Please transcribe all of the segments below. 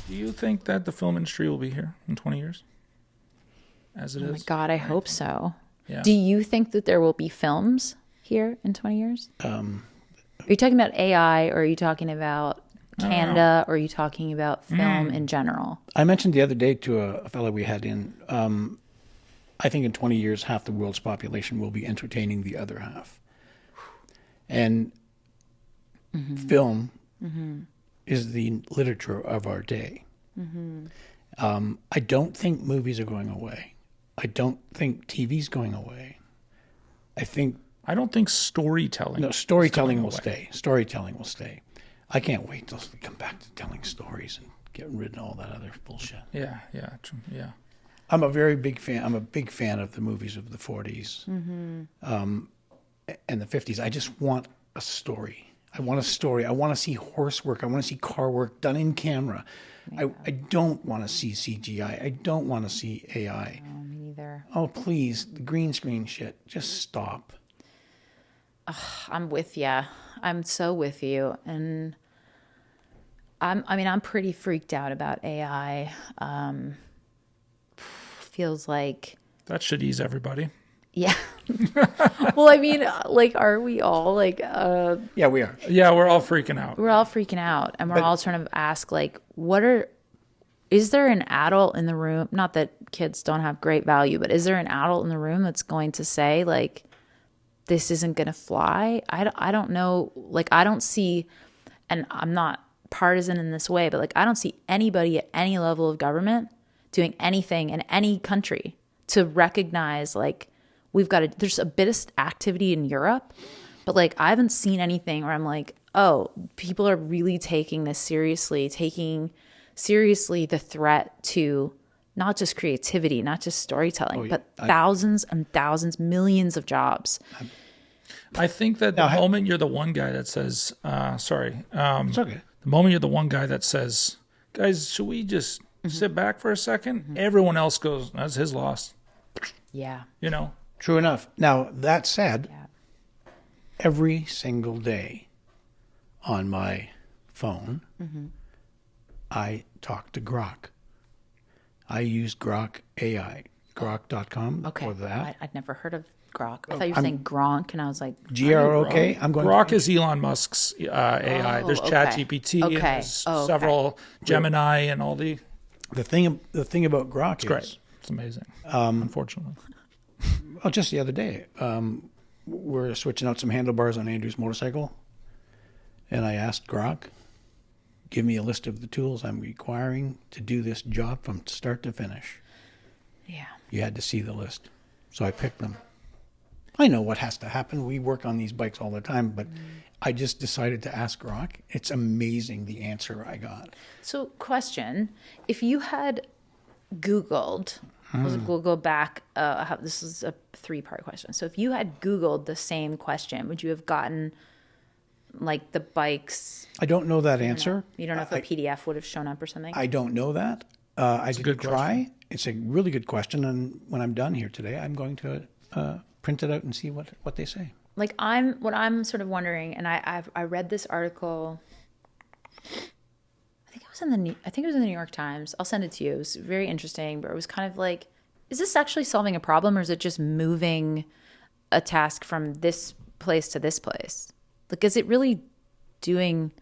Do you think that the film industry will be here in 20 years? As it is? Oh my God, I hope so. Yeah. Do you think that there will be films here in 20 years? Are you talking about AI, or are you talking about Canada, or are you talking about film in general? I mentioned the other day to a fellow we had in, I think in 20 years, half the world's population will be entertaining the other half. And film is the literature of our day. I don't think movies are going away. I don't think TV's going away. I don't think storytelling. No, storytelling will stay. Storytelling will stay. I can't wait till we come back to telling stories and getting rid of all that other bullshit. Yeah. I'm a very big fan. I'm a big fan of the movies of the 40s and the 50s. I just want a story. I want a story. I want to see horse work. I want to see car work done in camera. Yeah. I don't want to see CGI. I don't want to see AI. No, me neither. Oh, please, the green screen shit. Just stop. I'm with you. I'm so with you. And I'm pretty freaked out about AI. Feels like that should ease everybody. Yeah. Well, I mean, like, are we all like? Yeah, we are. Yeah, we're all freaking out. We're all freaking out, and we're all trying to ask, like, is there an adult in the room? Not that kids don't have great value, but is there an adult in the room that's going to say, like, this isn't going to fly? I don't know. Like, I don't see, and I'm not partisan in this way, but like, I don't see anybody at any level of government doing anything in any country to recognize, like, there's a bit of activity in Europe, but like, I haven't seen anything where I'm like, oh, people are really taking this seriously, taking seriously the threat to not just creativity, not just storytelling, but thousands and thousands, millions of jobs. I think that the moment you're the one guy that says, it's okay. The moment you're the one guy that says, guys, should we just sit back for a second? Everyone else goes, that's his loss. Yeah. You know? True enough. Now, that said, every single day on my phone, I talk to Grok. I use Grok AI, grok.com for that. I'd never heard of Grok. I thought you were saying Gronk, and I was like, Grok. Grok is Elon Musk's AI. There's ChatGPT, and there's several Gemini, and all the thing about Grok is great. It's amazing. Unfortunately, well, just the other day, we're switching out some handlebars on Andrew's motorcycle, and I asked Grok, give me a list of the tools I'm requiring to do this job from start to finish. Yeah. You had to see the list. So I picked them. I know what has to happen. We work on these bikes all the time, but I just decided to ask Grok. It's amazing the answer I got. So, question, if you had Googled, we'll go back, this is a 3-part question. So if you had Googled the same question, would you have gotten like the bikes? I don't know that answer. You don't know if a PDF would have shown up or something? I don't know that. I did try. It's a really good question, and when I'm done here today, I'm going to print it out and see what they say. Like, what I'm sort of wondering, and I read this article. I think it was in the New York Times. I'll send it to you. It was very interesting, but it was kind of like, is this actually solving a problem, or is it just moving a task from this place to this place? Like, is it really doing?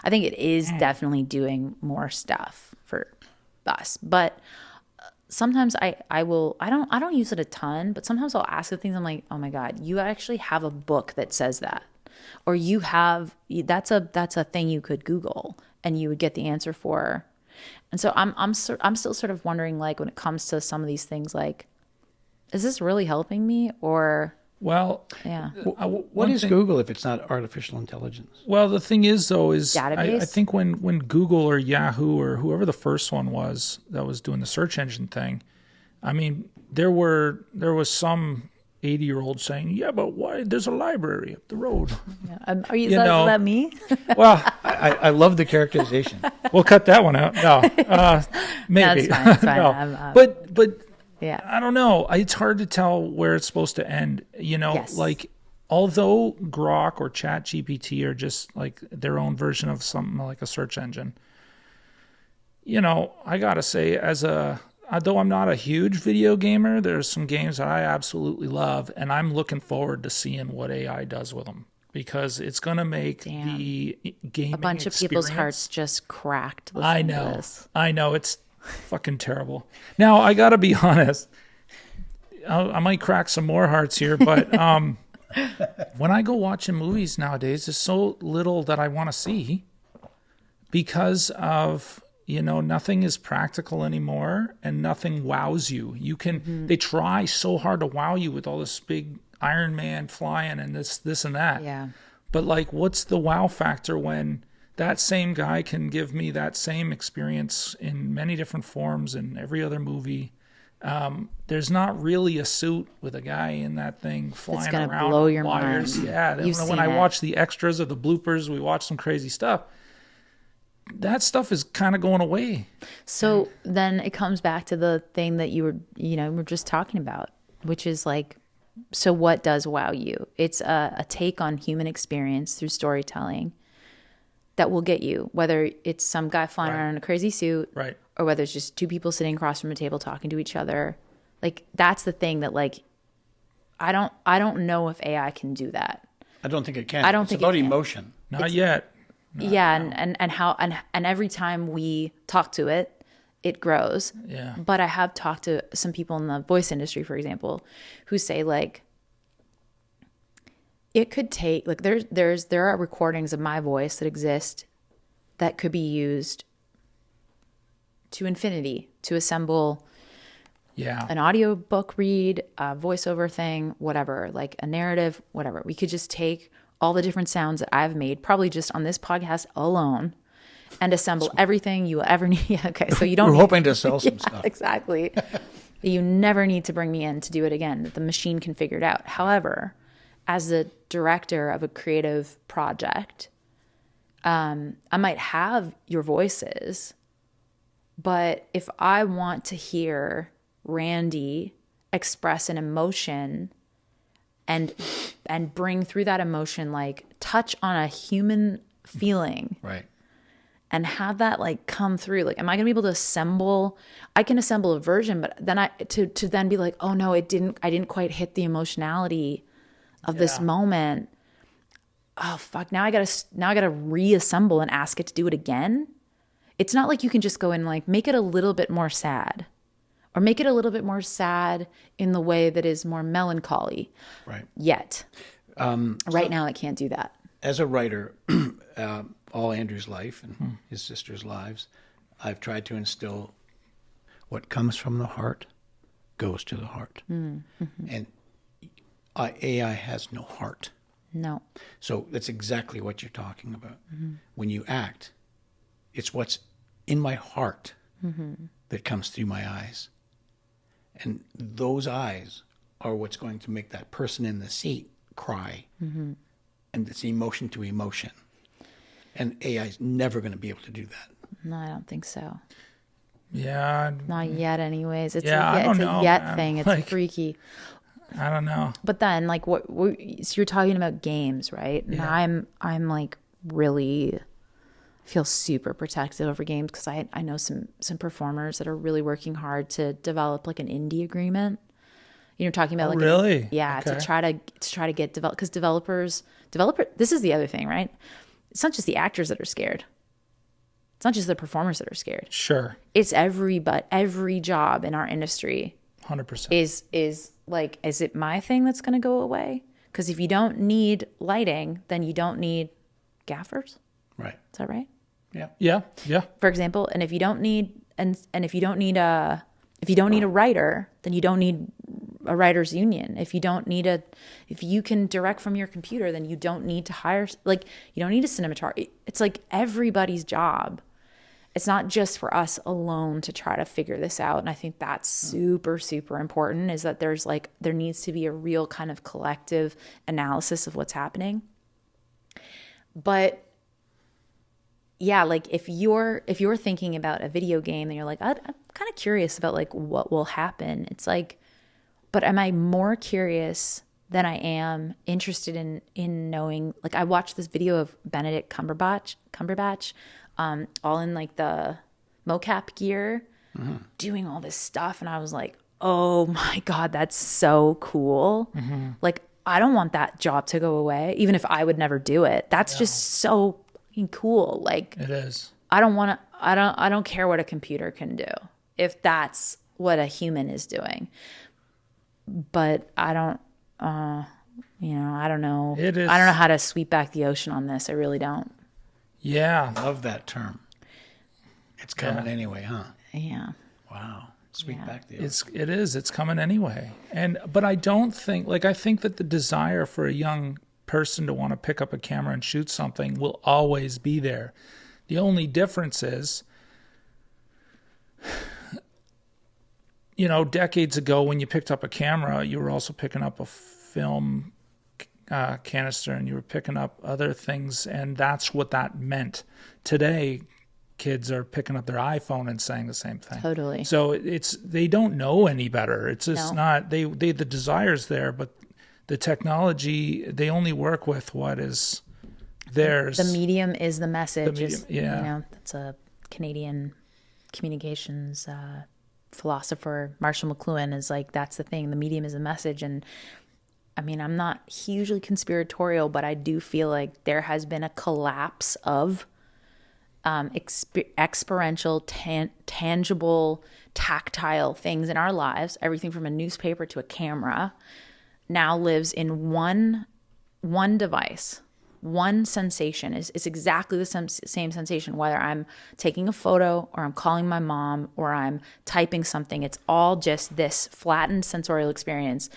I think it is definitely doing more stuff for us, but sometimes I don't use it a ton, but sometimes I'll ask the things, I'm like, oh my God, you actually have a book that says that, or that's a thing you could Google and you would get the answer for. And so I'm still sort of wondering, like, when it comes to some of these things, like, is this really helping me? Or yeah. What is Google if it's not artificial intelligence? Well, the thing is, though, database? I think when Google or Yahoo or whoever the first one was that was doing the search engine thing, I mean, there was some 80-year-old saying, yeah, but why? There's a library up the road. Yeah. Is that me? Well, I love the characterization. We'll cut that one out. No, maybe. No, it's fine. No. But yeah, I don't know. It's hard to tell where it's supposed to end. You know, Yes. like, although Grok or ChatGPT are just like their own version of something like a search engine, I gotta say, although I'm not a huge video gamer, there's some games that I absolutely love, and I'm looking forward to seeing what AI does with them because it's gonna make the gaming A bunch of people's hearts just cracked. I listening to know, this. I know, it's fucking terrible. Now I gotta be honest. I might crack some more hearts here, but when I go watching movies nowadays, there's so little that I want to see because of nothing is practical anymore and nothing wows you. They try so hard to wow you with all this big Iron Man flying and this and that. Yeah. But like, what's the wow factor when that same guy can give me that same experience in many different forms in every other movie? There's not really a suit with a guy in that thing flying gonna around blow on your wires. mind. Yeah, You've when seen I it. watch the extras or the bloopers, we watch some crazy stuff. That stuff is kind of going away. So then it comes back to the thing that were just talking about, which is like, so what does wow you? It's a take on human experience through storytelling that will get you, whether it's some guy flying around in a crazy suit, Right. or whether it's just two people sitting across from a table talking to each other. Like, that's the thing that, like, I don't know if AI can do that. I don't think it can. I don't it's think about it can. emotion. Not yet. And how and every time we talk to it, it grows. Yeah. But I have talked to some people in the voice industry, for example, who say like it could take like there are recordings of my voice that exist that could be used to infinity to assemble Yeah. an audio book read, a voiceover thing, whatever, like a narrative, whatever. We could just take all the different sounds that I've made, probably just on this podcast alone, and assemble everything you will ever need. Yeah, okay, so you don't. We're hoping to sell some Yeah, stuff. exactly. You never need to bring me in to do it again. That the machine can figure it out. However, as the director of a creative project, I might have your voices, but if I want to hear Randy express an emotion and bring through that emotion, like touch on a human feeling Right. and have that like come through, like, am I gonna be able to assemble? I can assemble a version, but then to then be like, oh no, I didn't quite hit the emotionality of this moment. Oh fuck, now I gotta reassemble and ask it to do it again. It's not like you can just go and like make it a little bit more sad, or make it a little bit more sad in the way that is more melancholy. Right. Yet, right now, it can't do that. As a writer, all Andrew's life and his sister's lives, I've tried to instill what comes from the heart goes to the heart. Mm-hmm. And AI has no heart. No. So that's exactly what you're talking about. Mm-hmm. When you act, it's what's in my heart that comes through my eyes. And those eyes are what's going to make that person in the seat cry. Mm-hmm. And it's emotion to emotion. And AI is never going to be able to do that. No, I don't think so. Yeah. Not yet, anyways. It's Yeah, I don't know, a yet man. thing. It's Like, freaky. I don't know. But then, like, so you're talking about games, right? And Yeah. I'm like really feel super protective over games because I know some performers that are really working hard to develop like an indie agreement. You're talking about like really? yeah, Okay. to try to get because developer. This is the other thing, right? It's not just the actors that are scared. It's not just the performers that are scared. Sure. It's every job in our industry 100%. is like, is it my thing that's going to go away? Because if you don't need lighting, then you don't need gaffers. Right. Is that right? Yeah. Yeah. Yeah. For example, and if you don't need if you don't need a writer, then you don't need a writers union. If you can direct from your computer, then you don't need to hire, like, you don't need a cinematographer. It's like everybody's job. It's not just for us alone to try to figure this out. And I think that's super, super important, is that there needs to be a real kind of collective analysis of what's happening. But yeah, like if you're thinking about a video game and you're like, I'm kind of curious about like what will happen. It's like, but am I more curious than I am interested in knowing? Like, I watched this video of Benedict Cumberbatch, all in like the mocap gear, doing all this stuff. And I was like, oh my God, that's so cool. Like, I don't want that job to go away, even if I would never do it. That's just so fucking cool. Like, It is. I don't care what a computer can do if that's what a human is doing. But I don't know. It is. I don't know how to sweep back the ocean on this. I really don't. Yeah. Love that term. It's coming anyway, huh? Yeah. Wow. Sweep back the ocean. It's coming anyway. But I don't think, like, I think that the desire for a young person to want to pick up a camera and shoot something will always be there. The only difference is, decades ago when you picked up a camera, you were also picking up a film canister, and you were picking up other things, and that's what that meant. Today, kids are picking up their iPhone and saying the same thing. Totally. So they don't know any better. It's just not the desire's there, but the technology, they only work with what is theirs. The medium is the message. That's a Canadian communications philosopher, Marshall McLuhan, is like, that's the thing. The medium is a message. And I mean, I'm not hugely conspiratorial, but I do feel like there has been a collapse of experiential, tangible, tactile things in our lives. Everything from a newspaper to a camera now lives in one device. One sensation is exactly the same sensation, whether I'm taking a photo or I'm calling my mom or I'm typing something. It's all just this flattened sensorial experience.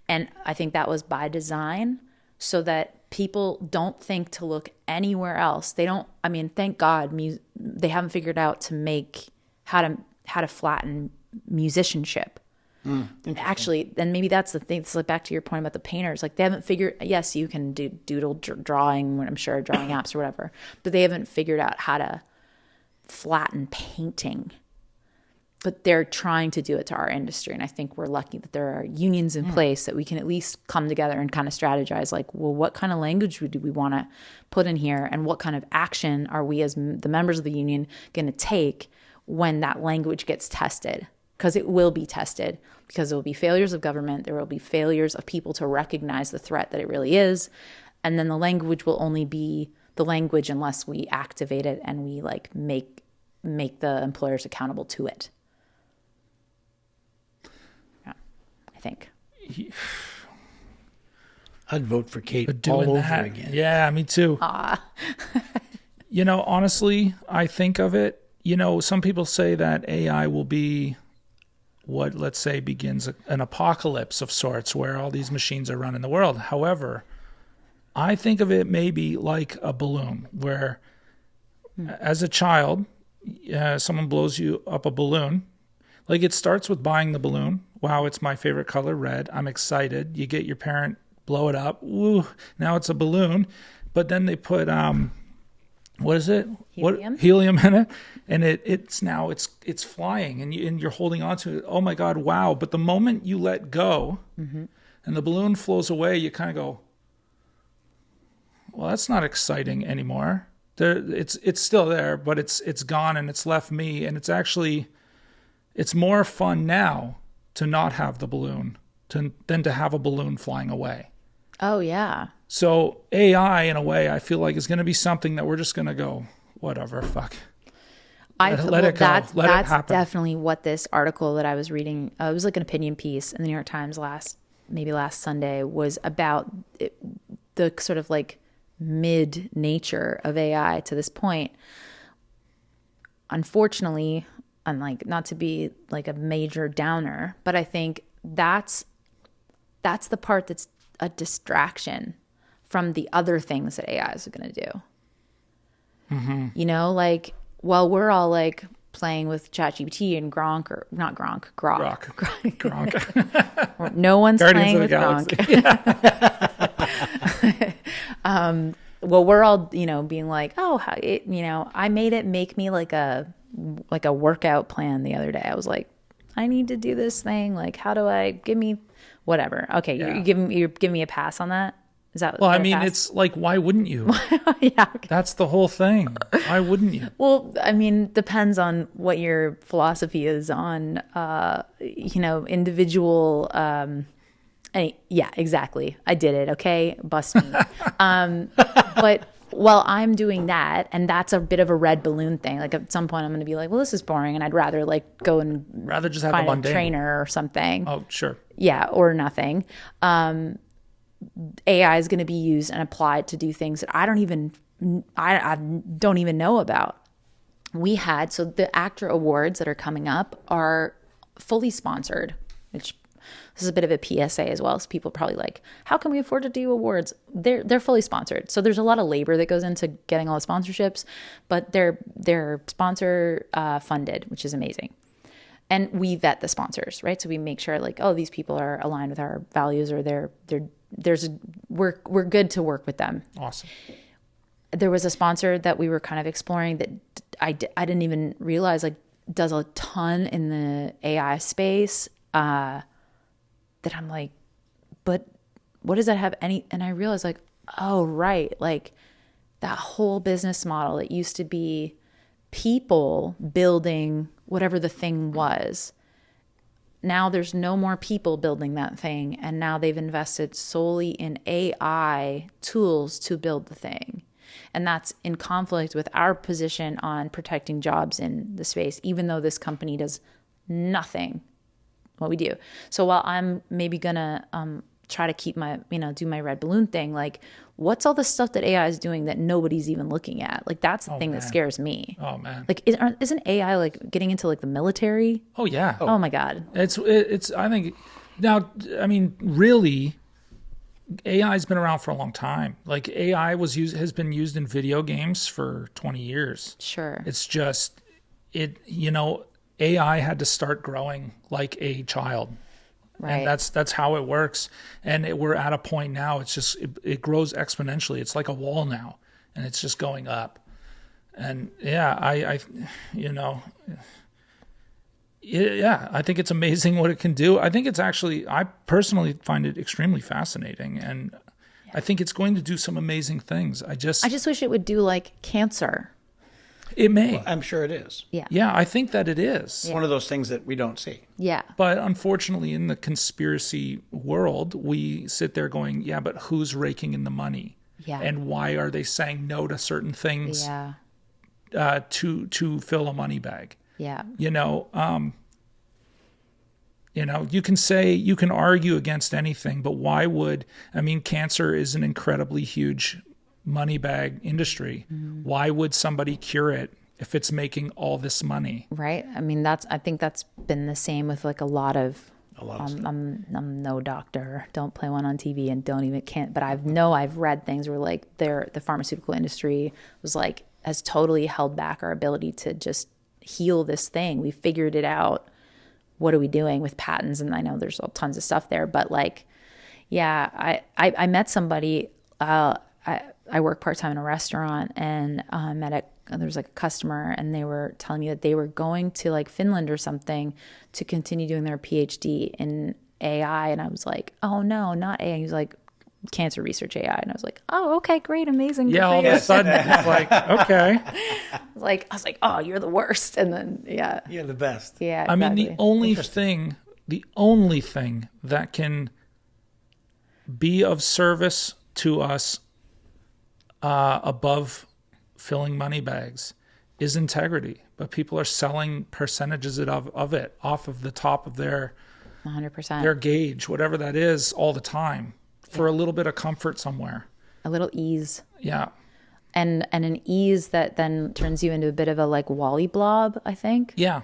And I think that was by design so that people don't think to look anywhere else. Thank God they haven't figured out to make how to flatten musicianship. Actually, then maybe that's the thing. It's like back to your point about the painters. Like, they haven't figured. Yes, you can do doodle drawing. I'm sure drawing apps or whatever, but they haven't figured out how to flatten painting. But they're trying to do it to our industry, and I think we're lucky that there are unions in place that we can at least come together and kind of strategize. Like, well, what kind of language do we want to put in here, and what kind of action are we as the members of the union going to take when that language gets tested? Because it will be tested, because there will be failures of government. There will be failures of people to recognize the threat that it really is. And then the language will only be the language unless we activate it and we like make the employers accountable to it. Yeah, I think. I'd vote for Kate all over again. Yeah, me too. Honestly, I think of it, some people say that AI will be what, let's say, begins an apocalypse of sorts where all these machines are running the world. However, I think of it maybe like a balloon where as a child, someone blows you up a balloon. Like, it starts with buying the balloon. Wow, it's my favorite color, red. I'm excited. You get your parent, blow it up. Woo, now it's a balloon. But then they put what is it? Helium? Helium in it, and it's flying, and you're holding on to it. Oh my God, wow! But the moment you let go, and the balloon flows away, you kind of go, well, that's not exciting anymore. It's still there, but it's gone, and it's left me, and it's more fun now to not have the balloon than to have a balloon flying away. Oh yeah. So AI, in a way, I feel like is going to be something that we're just going to go, whatever, fuck. Let it go. Let it happen. Definitely what this article that I was reading, it was like an opinion piece in the New York Times last Sunday, was about the sort of like mid nature of AI to this point. Unfortunately, and like, not to be like a major downer, but I think that's the part that's a distraction from the other things that AIs are going to do. Like, while we're all like playing with ChatGPT and Grok. No one's Guardians playing with Grok. Well, we're all, being like, oh, I made it make me like a workout plan the other day. I was like, I need to do this thing. Like, how do give me whatever. Okay. Yeah. You're giving me a pass on that. Is that Well, I what mean, asked? it's like, why wouldn't you? Yeah. Okay. That's the whole thing. Why wouldn't you? Well, I mean, depends on what your philosophy is on, individual. Yeah, exactly. I did it. Okay, bust me. But while I'm doing that, and that's a bit of a red balloon thing. Like at some point, I'm going to be like, well, this is boring, and I'd rather like go and Rather just have the find a mundane. trainer or something. Oh, sure. Yeah, or nothing. AI is going to be used and applied to do things that I don't even know about. So the actor awards that are coming up are fully sponsored, which this is a bit of a PSA as well. So people are probably like, how can we afford to do awards? They're fully sponsored. So there's a lot of labor that goes into getting all the sponsorships, but they're sponsor funded, which is amazing. And we vet the sponsors, right? So we make sure like, oh, these people are aligned with our values, or we're good to work with them. Awesome. There was a sponsor that we were kind of exploring that I didn't even realize like does a ton in the AI space. That I'm like, but what does that have any? And I realized like, oh, right. Like that whole business model, it used to be people building whatever the thing was. Now there's no more people building that thing. And now they've invested solely in AI tools to build the thing. And that's in conflict with our position on protecting jobs in the space, even though this company does nothing what we do. So while I'm maybe gonna try to keep my, do my red balloon thing, like what's all the stuff that AI is doing that nobody's even looking at? Like that's the thing that scares me. Oh man. Like isn't AI like getting into like the military? Oh yeah. Oh my God. It's I think now, I mean, really, AI's been around for a long time. Like AI has been used in video games for 20 years. Sure. It's just AI had to start growing like a child. Right. And that's how it works. And we're at a point now, it's just, it grows exponentially. It's like a wall now, and it's just going up. And yeah, I think it's amazing what it can do. I think it's actually, I personally find it extremely fascinating. And I think it's going to do some amazing things. I just wish it would do like cancer. It may. Well, I'm sure it is. Yeah. Yeah, I think that it is. It's one of those things that we don't see. Yeah. But unfortunately, in the conspiracy world, we sit there going, yeah, but who's raking in the money? Yeah. And why are they saying no to certain things Yeah. To fill a money bag? Yeah. You can argue against anything, but why would, cancer is an incredibly huge money bag industry. Mm-hmm. Why would somebody cure it if it's making all this money? Right. I mean, I think that's been the same with like a lot of stuff. I'm no doctor. Don't play one on TV and but I've read things where like the pharmaceutical industry was like, has totally held back our ability to just heal this thing. We figured it out. What are we doing with patents? And I know there's tons of stuff there, but like, yeah, I met somebody, I work part-time in a restaurant, and there was like a customer, and they were telling me that they were going to like Finland or something to continue doing their PhD in AI. And I was like, oh no, not AI. He was like, cancer research AI. And I was like, oh, okay, great, amazing. Yeah, all of a sudden it's like, okay. I was like, oh, you're the worst. And then, yeah. You're the best. Yeah, exactly. I mean, the only thing that can be of service to us above filling money bags is integrity. But people are selling percentages of it off of the top of their 100%. Their gauge, whatever that is, all the time for a little bit of comfort somewhere. A little ease. Yeah. And an ease that then turns you into a bit of a like Wally blob, I think. Yeah.